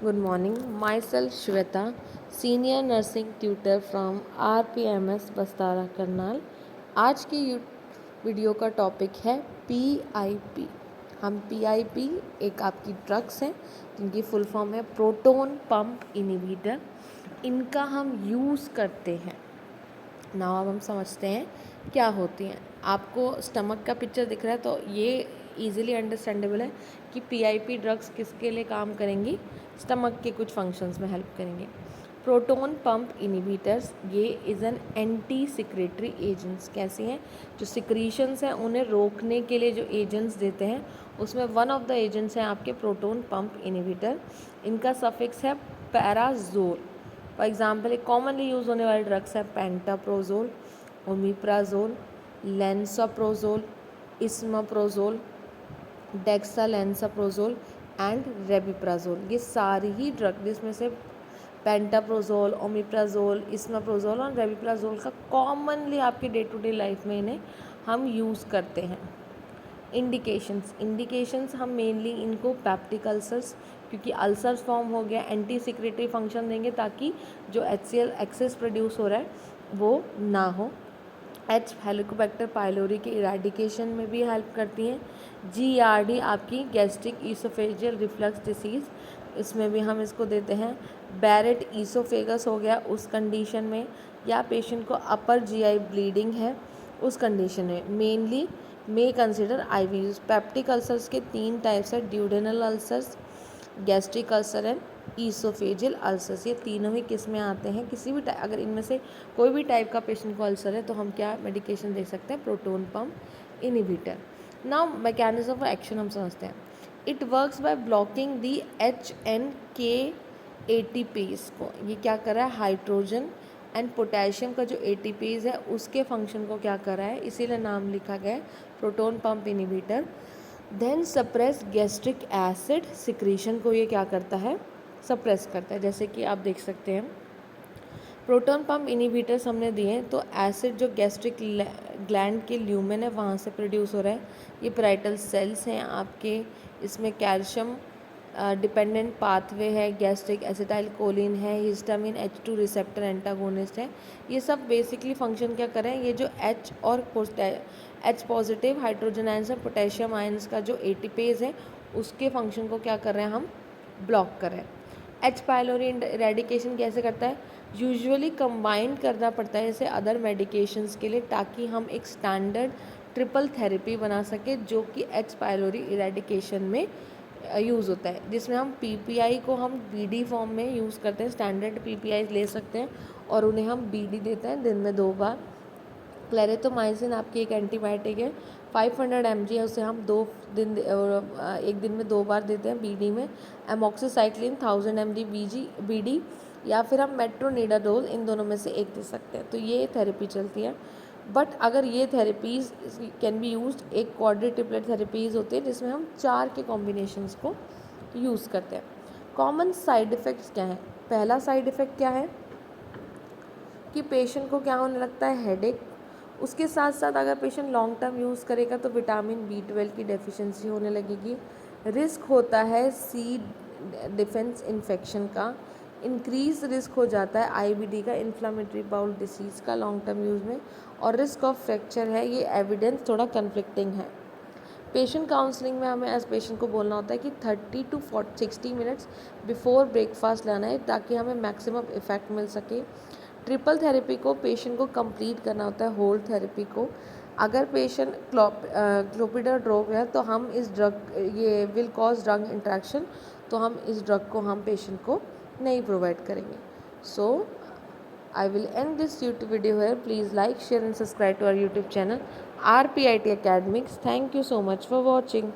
Good morning. Myself Shweta, Senior Nursing Tutor from RPMS बस्तारा Karnal. आज की video का topic है PIP। हम PIP एक आपकी ड्रग्स हैं जिनकी फुल फॉर्म है प्रोटोन पंप इनिबिटर। इनका हम यूज़ करते हैं। नाउ अब हम समझते हैं क्या होती हैं। आपको स्टमक का पिक्चर दिख रहा है तो ये इजीली अंडरस्टैंडेबल है कि पीआईपी ड्रग्स किसके लिए काम करेंगी, स्टमक के कुछ फंक्शंस में हेल्प करेंगे। प्रोटोन पंप इनिबिटर्स ये is an anti secretory agents. कैसे हैं? जो सिक्रीशंस हैं उन्हें रोकने के लिए जो एजेंट्स देते हैं उसमें वन ऑफ द एजेंट्स हैं आपके प्रोटोन पंप इनिबिटर। इनका सफिक्स है पैराजोल। फॉर एग्जाम्पल एक कॉमनली यूज़ होने वाले ड्रग्स हैं पेंटाप्रोजोल, ओमिप्राजोल, लेंसाप्रोजोल, इसमाप्रोजोल, डेक्सालेंसाप्रोजोल एंड रेबिप्राजोल। ये सारी ही ड्रग जिसमें से पेंटाप्रोजोल, ओमिप्राजोल, इसमाप्रोजोल और रेबिप्राजोल का कॉमनली आपके डे टू डे लाइफ में इन्हें हम यूज़ करते हैं। इंडिकेशंस हम मेनली इनको पैप्टिक अल्सर्स, क्योंकि अल्सर्स फॉर्म हो गया, एंटी सिक्रेटरी फंक्शन देंगे ताकि जो HCl एक्सेस प्रोड्यूस हो रहा है वो ना हो। हेलिकोबैक्टर पाइलोरी के इरेडिकेशन में भी हेल्प करती हैं। GERD आपकी गैस्ट्रिक ईसोफेजियल रिफ्लक्स डिसीज़, इसमें भी हम इसको देते हैं। बैरेट ईसोफेगस हो गया उस कंडीशन में, या पेशेंट को अपर GI ब्लीडिंग है उस कंडीशन में मेनली मे consider IV use. Peptic ulcers के 3 टाइप्स है, duodenal ulcers, gastric ulcer and oesophageal ulcers. ये तीनों ही किस में आते हैं? किसी भी टाइप, अगर इनमें से कोई भी टाइप का पेशेंट को अल्सर है तो हम क्या मेडिकेशन दे सकते हैं? Proton pump inhibitor. Now mechanism of action हम समझते हैं। It works by blocking the HNK ATPs को। ये क्या कर रहा है? हाइड्रोजन एंड पोटेशियम का जो ATPs है उसके फंक्शन को क्या कर रहा है, इसीलिए नाम लिखा गया है proton pump inhibitor. Then suppress gastric acid secretion को ये क्या करता है? सप्रेस करता है। जैसे कि आप देख सकते हैं प्रोटोन पंप इनिबिटर्स हमने दिए हैं तो एसिड जो गैस्ट्रिक ग्लैंड के ल्यूमेन है वहाँ से प्रोड्यूस हो रहा है। ये पैराइटल सेल्स हैं आपके, इसमें कैल्शियम डिपेंडेंट पाथवे है, गैस्ट्रिक एसिटाइल कोलिन है, हिस्टामिन H2 रिसेप्टर एंटागोनिस्ट है। ये सब बेसिकली फंक्शन क्या कर रहे हैं? ये जो H और H पॉजिटिव हाइड्रोजन आयंस है, पोटेशियम आयंस का जो ATPase है उसके फंक्शन को क्या कर रहे हैं? हम ब्लॉक कर रहे हैं। H पाइलोरी इरेडिकेशन कैसे करता है? यूजुअली कंबाइन करना पड़ता है इसे अदर मेडिकेशंस के लिए ताकि हम एक स्टैंडर्ड ट्रिपल थेरेपी बना सके जो कि H पाइलोरी इरेडिकेशन में यूज़ होता है, जिसमें हम PPI को हम BD फॉर्म में यूज़ करते हैं। स्टैंडर्ड PPI ले सकते हैं और उन्हें हम BD देते हैं दिन में 2 बार। क्लेरेटोमाइसिन आपकी एक एंटीबायोटिक है, 500 mg है, उसे हम एक दिन में 2 बार देते हैं BD में। एमॉक्सीसाइक्लिन 1000 mg BD, या फिर हम मेट्रोनिडाडोल, इन दोनों में से एक दे सकते हैं। तो ये थेरेपी चलती है। बट अगर ये थेरेपीज़ कैन बी यूज्ड, एक क्वाड्री ट्रिपलेट थेरेपीज़ होती है जिसमें हम 4 के कॉम्बिनेशंस को यूज़ करते हैं। कॉमन साइड इफ़ेक्ट्स क्या हैं? पहला साइड इफ़ेक्ट क्या है कि पेशेंट को क्या होने लगता है? हेडेक। उसके साथ साथ अगर पेशेंट लॉन्ग टर्म यूज़ करेगा तो विटामिन B12 की डेफिशिएंसी होने लगेगी। रिस्क होता है सी डिफेंस इन्फेक्शन का। इंक्रीज रिस्क हो जाता है IBD का, इन्फ्लामेटरी बाउल डिसीज़ का लॉन्ग टर्म यूज़ में। और रिस्क ऑफ फ्रैक्चर है, ये एविडेंस थोड़ा कन्फ्लिक्टिंग है। पेशेंट काउंसलिंग में हमें एज पेशेंट को बोलना होता है कि 30 to 60 मिनट्स बिफोर ब्रेकफास्ट लेना है ताकि हमें मैक्सिमम इफेक्ट मिल सके। ट्रिपल थेरेपी को पेशेंट को कंप्लीट करना होता है, होल थेरेपी को। अगर पेशेंट क्लोपिडोग्राम ड्रग है तो हम इस ड्रग, ये विल कॉज ड्रग इंट्रैक्शन, तो हम इस ड्रग को हम पेशेंट को नहीं प्रोवाइड करेंगे। सो I will end this YouTube video here. Please like, share and subscribe to our YouTube channel RPIT Academics. Thank you so much for watching.